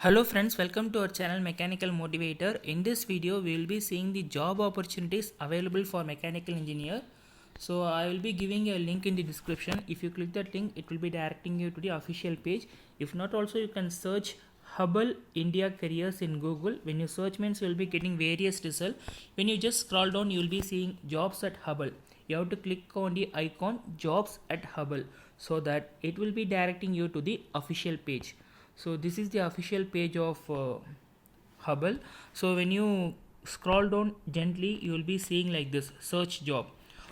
Hello friends, welcome to our channel Mechanical Motivator. In this video, we will be seeing the job opportunities available for mechanical engineer. So I will be giving a link in the description. If you click that link, it will be directing you to the official page. If not, also you can search Hubble India Careers in Google. When you search means you will be getting various results. When you just scroll down, you will be seeing jobs at Hubble. You have to click on the icon jobs at Hubble so that it will be directing you to the official page. So this is the official page of Hubble. So when you scroll down gently, you will be seeing like this search job.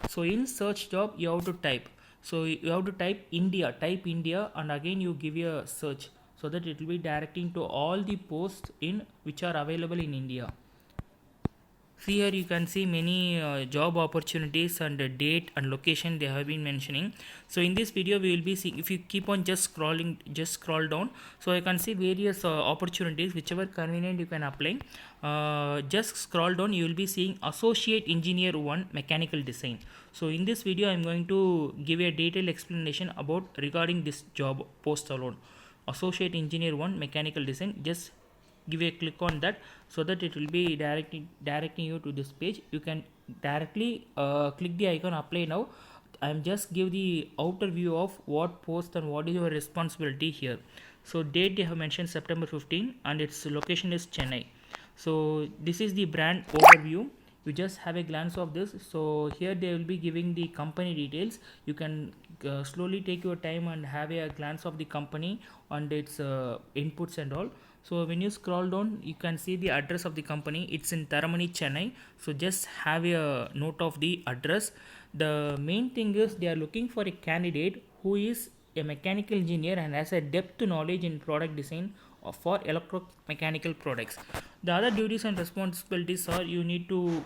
So in search job, you have to type. So you have to type India, and again you give a search so that it will be directing to all the posts in which are available in India. See here you can see many job opportunities and the date and location they have been mentioning. So in this video we will be seeing, if you keep on just scrolling, just scroll down, so you can see various opportunities whichever convenient you can apply. Just scroll down, you will be seeing Associate Engineer 1 Mechanical Design. So in this video I am going to give a detailed explanation about regarding this job post alone. Associate Engineer 1 Mechanical Design, just give a click on that so that it will be directing you to this page. You can directly click the icon apply now. I am just give the outer view of what post and what is your responsibility here. So date they have mentioned September 15 and its location is Chennai. So this is the brand overview. You just have a glance of this. So here they will be giving the company details. You can slowly take your time and have a glance of the company and its inputs and all. So when you scroll down, you can see the address of the company. It's in Taramani, Chennai. So just have a note of the address. The main thing is they are looking for a candidate who is a mechanical engineer and has a depth knowledge in product design for electromechanical products. The other duties and responsibilities are you need to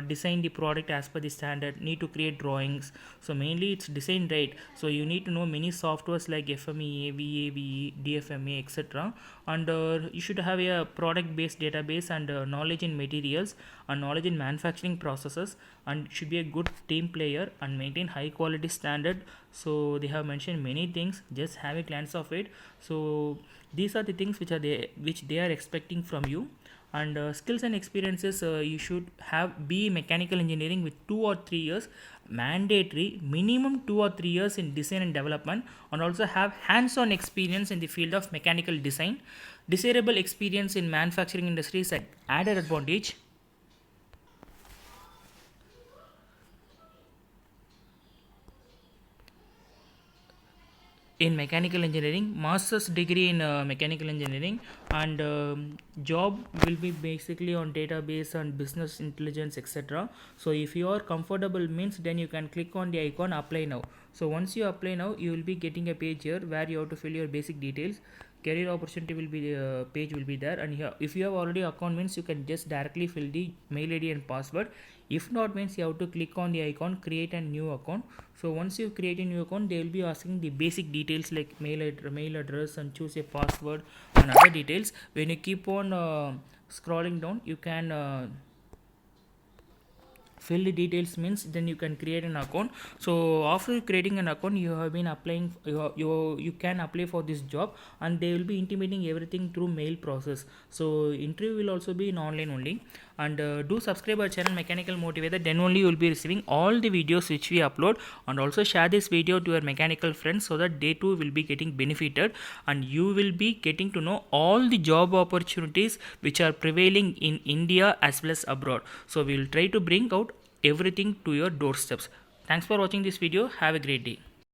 design the product as per the standard, need to create drawings. So mainly it's design, right? So you need to know many softwares like FMEA, VAVE, DFMA, etc. And you should have a product based database and knowledge in materials and knowledge in manufacturing processes, and should be a good team player and maintain high quality standard. So they have mentioned many things, just have a glance of it. So these are the things which they are expecting from you. And skills and experiences, you should have be mechanical engineering with 2 or 3 years mandatory, minimum 2 or 3 years in design and development, and also have hands-on experience in the field of mechanical design. Desirable experience in manufacturing industry is an added advantage. In mechanical engineering, master's degree in mechanical engineering, and job will be basically on database and business intelligence, etc. So if you are comfortable means, then you can click on the icon apply now. So once you apply now, you will be getting a page here where you have to fill your basic details. Career opportunity will be page will be there, and here if you have already account means you can just directly fill the mail ID and password. If not means you have to click on the icon create a new account. So once you create a new account, they will be asking the basic details like mail address and choose a password and other details. When you keep on scrolling down, you can fill the details means then you can create an account. So after creating an account, you have been applying, you can apply for this job, and they will be intimating everything through mail process. So interview will also be in online only. And do subscribe our channel Mechanical Motivator, then only you will be receiving all the videos which we upload. And also share this video to your mechanical friends so that they too will be getting benefited, and you will be getting to know all the job opportunities which are prevailing in India as well as abroad. So we will try to bring out everything to your doorsteps. Thanks for watching this video. Have a great day.